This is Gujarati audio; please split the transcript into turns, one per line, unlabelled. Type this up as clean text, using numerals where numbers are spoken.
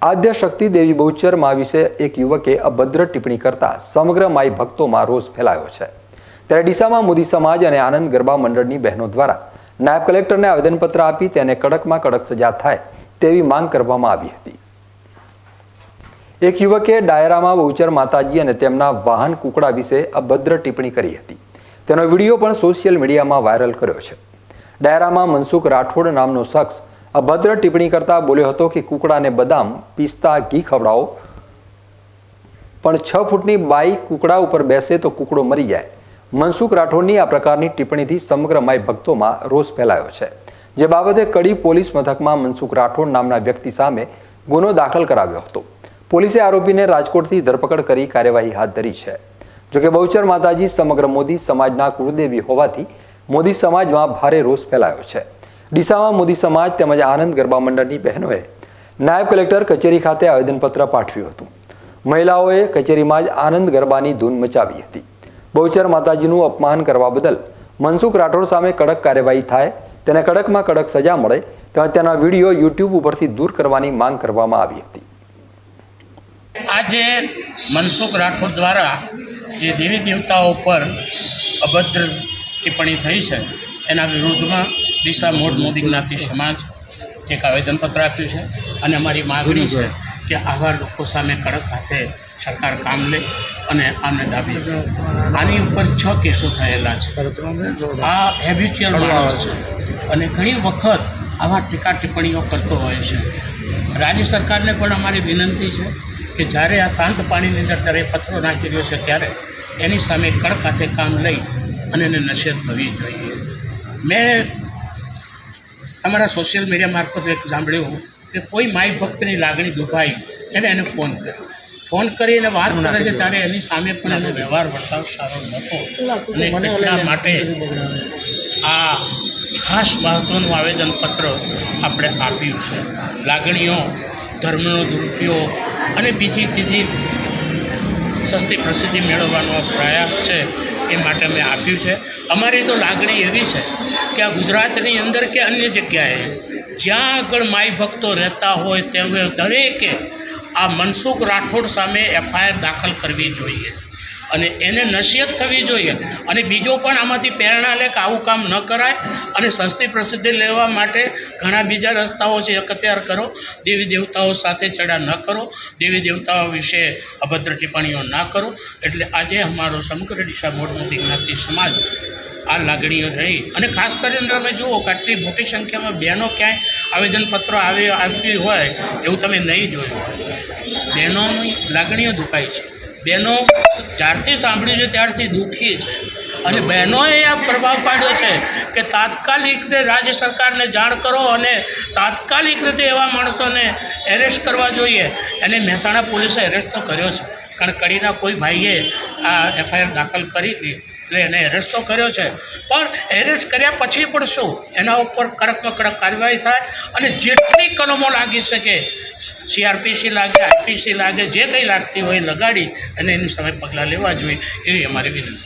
આદ્ય શક્તિ દેવી બહુચરમાં વિશે એક યુવકે અભદ્ર ટિપ્પણી કરતા સમગ્ર માઈ ભક્તોમાં રોષ ફેલાયો છે। ત્યારે ડીસામાં મોદી સમાજ અને આનંદ ગરબા મંડળની બહેનો દ્વારા નાયબ કલેક્ટરને આવેદનપત્ર આપી તેને કડકમાં કડક સજા થાય તેવી માંગ કરવામાં આવી હતી। એક યુવકે ડાયરામાં બહુચર માતાજી અને તેમના વાહન કુકડા વિશે અભદ્ર ટિપ્પણી કરી હતી। તેનો વિડીયો પણ સોશિયલ મીડિયામાં વાયરલ કર્યો છે। ડાયરામાં મનસુખ રાઠોડ નામનો શખ્સ અભદ્ર ટિપ્પણી કરતા બોલ્યો હતો કે કુકડાને બદામ પિસ્તા ઘી ખવડાવો, પણ 6 ફૂટની બાઈ કુકડા ઉપર બેસે તો કુકડો મરી જાય। મનસુખ રાઠોડની આ પ્રકારની ટિપ્પણીથી સમગ્ર માઈ ભક્તોમાં રોષ ફેલાયો છે, જે બાબતે કડી પોલીસ મથકમાં મનસુખ રાઠોડ નામના વ્યક્તિ સામે ગુનો દાખલ કરાવ્યો હતો। પોલીસે આરોપીને રાજકોટથી ધરપકડ કરી કાર્યવાહી હાથ ધરી છે। જોકે બહુચર માતાજી સમગ્ર મોદી સમાજના કુળદેવી હોવાથી મોદી સમાજમાં ભારે રોષ ફેલાયો છે। ડીસામાં મોદી સમાજ તેમજ આનંદ ગરબા મંડળની બહેનોએ નાયબ કલેક્ટર કચેરી ખાતે આવેદનપત્ર પાઠવ્યું હતું। મહિલાઓએ કચેરીમાં જ આનંદ ગરબાની ધૂન મચાવી હતી। બહુચર માતાજીનું અપમાન કરવા બદલ મનસુખ રાઠોડ સામે કડક કાર્યવાહી થાય, તેને કડકમાં કડક સજા મળે તેમજ તેના વિડીયો યુટ્યુબ ઉપરથી દૂર કરવાની માંગ કરવામાં આવી હતી।
આજે મનસુખ રાઠોડ દ્વારા જે દેવી દેવતાઓ પર અભદ્ર ટિપ્પણી થઈ છે એના વિરુદ્ધમાં ડીસા મોડ મોદી જ્ઞાતિ સમાજ એક આવેદનપત્ર આપ્યું છે અને અમારી માગણી છે કે આવા લોકો સામે કડક હાથે સરકાર કામ લે અને આમને દાબી। આની ઉપર 6 કેસો થયેલા છે। આ હેબિચ્યુઅલ માણસ છે અને ઘણી વખત આવા ટીકા ટિપ્પણીઓ કરતો હોય છે। રાજ્ય સરકારને પણ અમારી વિનંતી છે કે જ્યારે આ શાંત પાણીની અંદર જ્યારે પથ્થરો નાખી રહ્યો છે ત્યારે એની સામે કડક હાથે કામ લઈ અને એને નશેત થવી જોઈએ। મેં અમારા સોશિયલ મીડિયા મારફત એક સાંભળ્યું કે કોઈ માઈ ભક્તની લાગણી દુભાઈ એને ફોન કર્યો, ફોન કરીને વાત કરે છે ત્યારે એની સામે પણ એનો વ્યવહાર વર્તાવ સારો નહોતો અને એટલા માટે આ ખાસ મહત્ત્વનું આવેદનપત્ર આપણે આપ્યું છે। લાગણીઓ, ધર્મનો દુરુપયોગ અને બીજી ત્રીજી સસ્તી પ્રસિદ્ધિ મેળવવાનો પ્રયાસ છે એ માટે મેં આપ્યું છે। અમારી તો લાગણી એવી છે કે આ ગુજરાતની અંદર કે અન્ય જગ્યાએ જ્યાં આગળ માઈ ભક્તો રહેતા હોય તેમ દરેકે આ મનસુખ રાઠોડ સામે FIR દાખલ કરવી જોઈએ અને એને નસીહત થવી જોઈએ। અને બીજો પણ આમાંથી પ્રેરણા લે કે આવું કામ ન કરાય અને સસ્તી પ્રસિદ્ધિ લેવા માટે ઘણા બીજા રસ્તાઓ છે, અખત્યાર કરો, દેવી દેવતાઓ સાથે છેડા ન કરો, દેવી દેવતાઓ વિશે અભદ્ર ટિપ્પણીઓ ના કરો। એટલે આજે અમારો સમગ્ર ડીસા મોડ મોદી જ્ઞાતિ સમાજ આ લાગણીઓ રહી અને ખાસ કરીને તમે જુઓ કે આટલી મોટી સંખ્યામાં બહેનો ક્યાંય આવેદનપત્રો આપી હોય એવું તમે નહીં જોયું હોય। બહેનોની લાગણીઓ દુખાય છે, બહેનો જ્યારથી સાંભળ્યું છે ત્યારથી દુઃખી છે અને બહેનોએ આ પ્રભાવ પાડ્યો છે કે તાત્કાલિક રીતે રાજ્ય સરકારને જાણ કરો અને તાત્કાલિક રીતે એવા માણસોને એરેસ્ટ કરવા જોઈએ। એને મહેસાણા પોલીસે એરેસ્ટ તો કર્યો છે, કારણ કડીના કોઈ ભાઈએ આ FIR દાખલ કરી હતી એટલે એને એરેસ્ટ તો કર્યો છે, પણ એરેસ્ટ કર્યા પછી પણ શું એના ઉપર કડકમાં કડક કાર્યવાહી થાય અને જેટલી કલમો લાગી શકે, CRPC લાગે, IPC લાગે, જે કંઈ લાગતી હોય લગાડી અને એની સામે પગલાં લેવા જોઈએ એવી અમારી વિનંતી।